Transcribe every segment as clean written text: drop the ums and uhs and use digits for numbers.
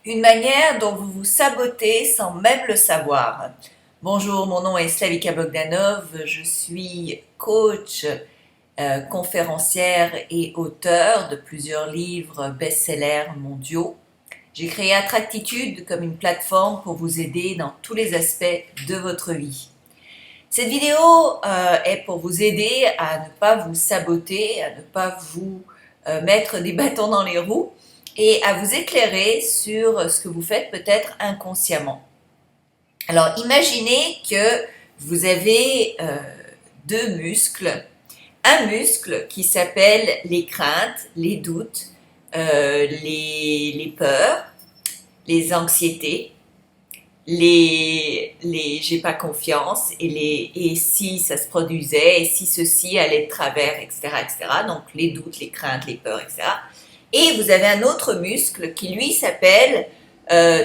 Une manière dont vous vous sabotez sans même le savoir. Bonjour, mon nom est Slavika Bogdanov, je suis coach, conférencière et auteure de plusieurs livres best-sellers mondiaux. J'ai créé Attractitude comme une plateforme pour vous aider dans tous les aspects de votre vie. Cette vidéo est pour vous aider à ne pas vous saboter, à ne pas vous mettre des bâtons dans les roues et à vous éclairer sur ce que vous faites peut-être inconsciemment. Alors imaginez que vous avez deux muscles. Un muscle qui s'appelle les craintes, les doutes, les peurs, les anxiétés, les j'ai pas confiance et si ça se produisait et si ceci allait de travers, etc., etc. Donc les doutes, les craintes, les peurs, etc. Et vous avez un autre muscle qui lui s'appelle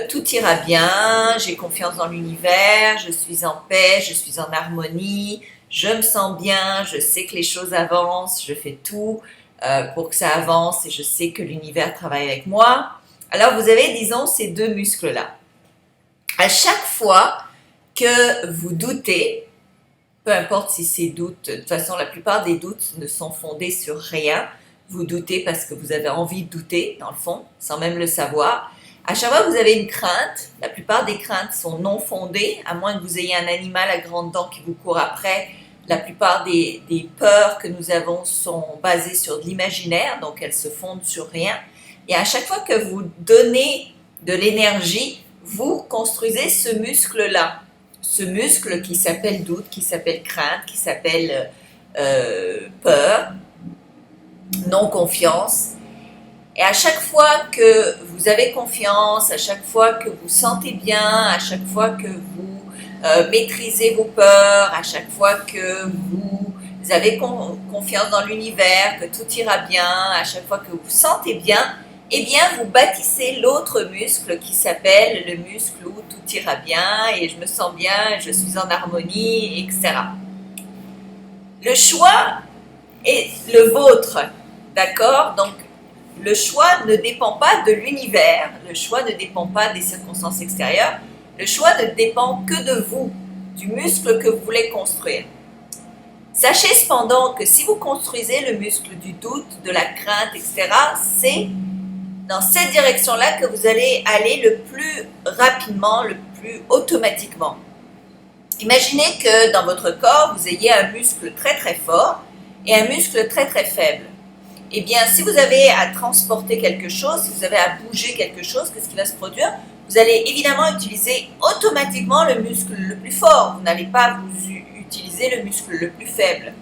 tout ira bien, j'ai confiance dans l'univers, je suis en paix, je suis en harmonie, je me sens bien, je sais que les choses avancent, je fais tout pour que ça avance et je sais que l'univers travaille avec moi. Alors vous avez, disons, ces deux muscles-là. À chaque fois que vous doutez, peu importe si ces doutes, de toute façon la plupart des doutes ne sont fondés sur rien, vous doutez parce que vous avez envie de douter dans le fond, sans même le savoir. À chaque fois que vous avez une crainte, la plupart des craintes sont non fondées, à moins que vous ayez un animal à grandes dents qui vous court après. La plupart des peurs que nous avons sont basées sur de l'imaginaire, donc elles se fondent sur rien. Et à chaque fois que vous donnez de l'énergie, vous construisez ce muscle-là. Ce muscle qui s'appelle doute, qui s'appelle crainte, qui s'appelle peur, non-confiance. Et à chaque fois que vous avez confiance, à chaque fois que vous sentez bien, à chaque fois que vous maîtrisez vos peurs, à chaque fois que vous avez confiance dans l'univers, que tout ira bien, à chaque fois que vous vous sentez bien, eh bien vous bâtissez l'autre muscle qui s'appelle le muscle où tout ira bien et je me sens bien, je suis en harmonie, etc. Le choix est le vôtre, d'accord? Donc le choix ne dépend pas de l'univers, le choix ne dépend pas des circonstances extérieures, le choix ne dépend que de vous, du muscle que vous voulez construire. Sachez cependant que si vous construisez le muscle du doute, de la crainte, etc., c'est dans cette direction-là que vous allez aller le plus rapidement, le plus automatiquement. Imaginez que dans votre corps, vous ayez un muscle très très fort et un muscle très très faible. Eh bien, si vous avez à transporter quelque chose, si vous avez à bouger quelque chose, qu'est-ce qui va se produire? Vous allez évidemment utiliser automatiquement le muscle le plus fort. Vous n'allez pas vous utiliser le muscle le plus faible.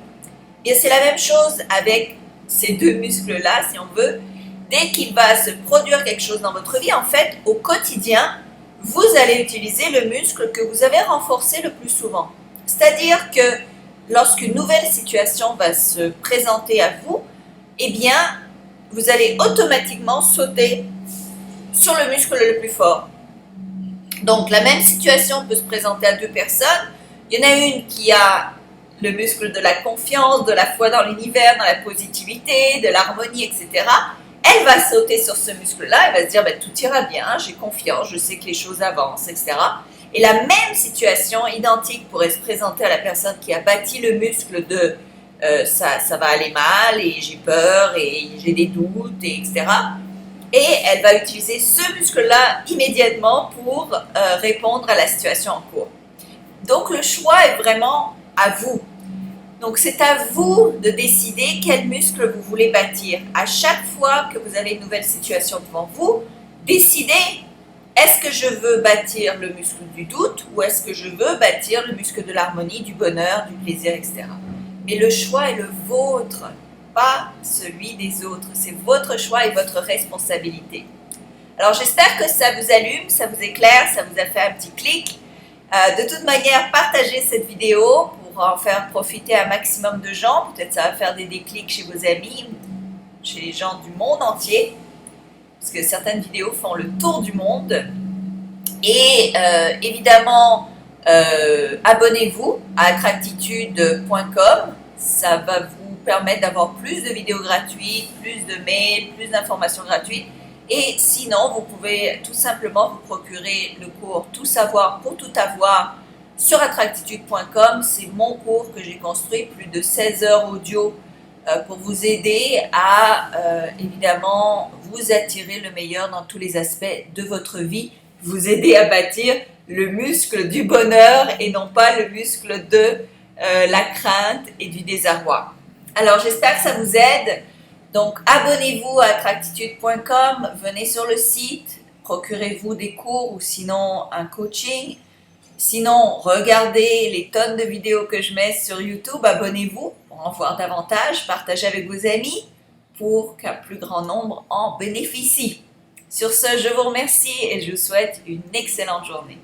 Et c'est la même chose avec ces deux muscles-là, si on veut. Dès qu'il va se produire quelque chose dans votre vie, en fait, au quotidien, vous allez utiliser le muscle que vous avez renforcé le plus souvent. C'est-à-dire que lorsqu'une nouvelle situation va se présenter à vous, eh bien, vous allez automatiquement sauter sur le muscle le plus fort. Donc, la même situation peut se présenter à deux personnes. Il y en a une qui a le muscle de la confiance, de la foi dans l'univers, dans la positivité, de l'harmonie, etc. Elle va sauter sur ce muscle-là, elle va se dire tout ira bien, j'ai confiance, je sais que les choses avancent, etc. Et la même situation identique pourrait se présenter à la personne qui a bâti le muscle de ça va aller mal et j'ai peur et j'ai des doutes, etc. Et elle va utiliser ce muscle-là immédiatement pour répondre à la situation en cours. Donc le choix est vraiment à vous. Donc c'est à vous de décider quel muscle vous voulez bâtir. À chaque fois que vous avez une nouvelle situation devant vous, décidez, est-ce que je veux bâtir le muscle du doute ou est-ce que je veux bâtir le muscle de l'harmonie, du bonheur, du plaisir, etc. Mais le choix est le vôtre, pas celui des autres. C'est votre choix et votre responsabilité. Alors j'espère que ça vous allume, ça vous éclaire, ça vous a fait un petit clic. De toute manière, partagez cette vidéo pour en faire profiter un maximum de gens. Peut-être ça va faire des déclics chez vos amis, chez les gens du monde entier. Parce que certaines vidéos font le tour du monde. Et évidemment, abonnez-vous à attractitude.com. Ça va vous permettre d'avoir plus de vidéos gratuites, plus de mails, plus d'informations gratuites. Et sinon, vous pouvez tout simplement vous procurer le cours Tout savoir pour tout avoir sur attractitude.com. C'est mon cours que j'ai construit, plus de 16 heures audio pour vous aider à évidemment vous attirer le meilleur dans tous les aspects de votre vie, vous aider à bâtir le muscle du bonheur et non pas le muscle de la crainte et du désarroi. Alors j'espère que ça vous aide. Donc abonnez-vous à attractitude.com, venez sur le site, procurez-vous des cours ou sinon un coaching. Sinon, regardez les tonnes de vidéos que je mets sur YouTube, abonnez-vous pour en voir davantage, partagez avec vos amis pour qu'un plus grand nombre en bénéficie. Sur ce, je vous remercie et je vous souhaite une excellente journée.